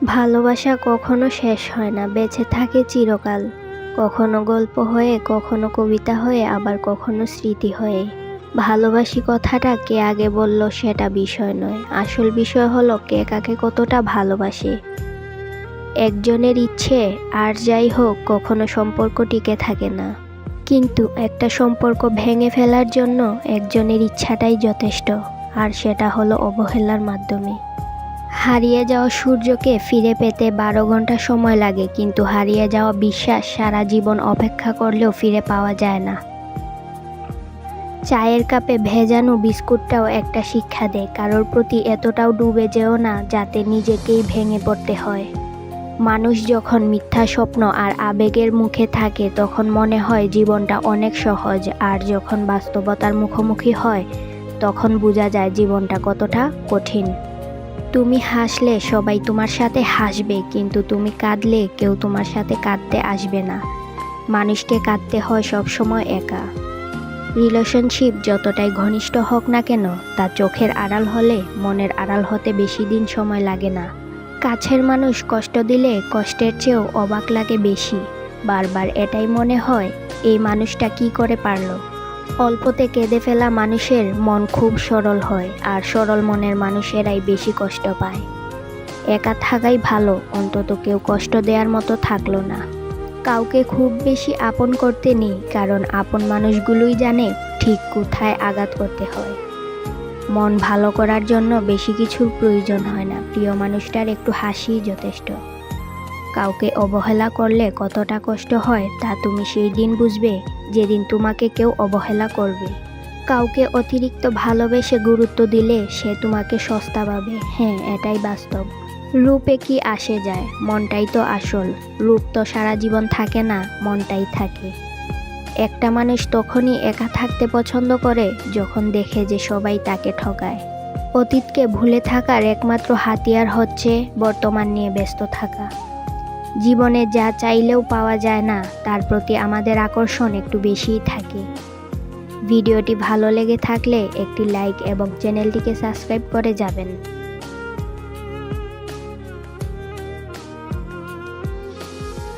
ভালোবাসা কখনো শেষ হয় না, বেঁচে থাকে চিরকাল। কখনো গল্প হয়ে, কখনো কবিতা হয়ে, আবার কখনো স্মৃতি হয়ে। ভালোবাসি কথাটা কে আগে বলল সেটা বিষয় নয়, আসল বিষয় হলো কে কাকে কতটা ভালোবাসে। একজনের ইচ্ছে আর যাই হোক কখনো সম্পর্ক টিকে থাকে না, কিন্তু একটা সম্পর্ক ভেঙে ফেলার জন্য একজনের ইচ্ছাটাই যথেষ্ট, আর সেটা হলো অবহেলার মাধ্যমে। হারিয়ে যাওয়া সূর্যকে ফিরে পেতে 12 ঘন্টা সময় লাগে, কিন্তু হারিয়ে যাওয়া বিশ্বাস সারা জীবন অপেক্ষা করলেও ফিরে পাওয়া যায় না। চায়ের কাপে ভেজানো বিস্কুটটাও একটা শিক্ষা দেয়, কারোর প্রতি এতটাও ডুবে যেও না যাতে নিজেকেই ভেঙে পড়তে হয়। মানুষ যখন মিথ্যা স্বপ্ন আর আবেগের মুখে থাকে তখন মনে হয় জীবনটা অনেক সহজ, আর যখন বাস্তবতার মুখোমুখি হয় তখন বোঝা যায় জীবনটা কতটা কঠিন। তুমি হাসলে সবাই তোমার সাথে হাসবে, কিন্তু তুমি কাঁদলে কেউ তোমার সাথে কাঁদতে আসবে না। মানুষকে কাঁদতে হয় সবসময় একা। রিলেশনশিপ যতটাই ঘনিষ্ঠ হোক না কেন, তা চোখের আড়াল হলে মনের আড়াল হতে বেশি দিন সময় লাগে না। কাছের মানুষ কষ্ট দিলে কষ্টের চেয়েও অবাক লাগে বেশি। বারবার এটাই মনে হয়, এই মানুষটা কি করে পারল। অল্পতে কেঁদে ফেলা মানুষের মন খুব সরল হয়, আর সরল মনের মানুষেরাই বেশি কষ্ট পায়। একা থাকাই ভালো, অন্তত কেউ কষ্ট দেওয়ার মতো থাকলো না। কাউকে খুব বেশি আপন করতে নেই, কারণ আপন মানুষগুলোই জানে ঠিক কোথায় আঘাত করতে হয়। মন ভালো করার জন্য বেশি কিছুর প্রয়োজন হয় না, প্রিয় মানুষটার একটু হাসিই যথেষ্ট। কাউকে অবহেলা করলে কতটা কষ্ট হয় তা তুমি সেই দিন বুঝবে যেদিন তোমাকে কেউ অবহেলা করবে। কাউকে অতিরিক্ত ভালোবেসে গুরুত্ব দিলে সে তোমাকে সস্তা ভাবে, হ্যাঁ এটাই বাস্তব। রূপে কি আসে যায়, মনটাই তো আসল। রূপ তো সারা জীবন থাকে না, মনটাই থাকে। একটা মানুষ তখনই একা থাকতে পছন্দ করে যখন দেখে যে সবাই তাকে ঠকায়। অতীতকে ভুলে থাকার একমাত্র হাতিয়ার হচ্ছে বর্তমান নিয়ে ব্যস্ত থাকা। জীবনে যা চাইলেও পাওয়া যায় না, তার প্রতি আমাদের আকর্ষণ একটু বেশিই থাকে। ভিডিওটি ভালো লেগে থাকলে একটি লাইক এবং চ্যানেলটিকে সাবস্ক্রাইব করে যাবেন।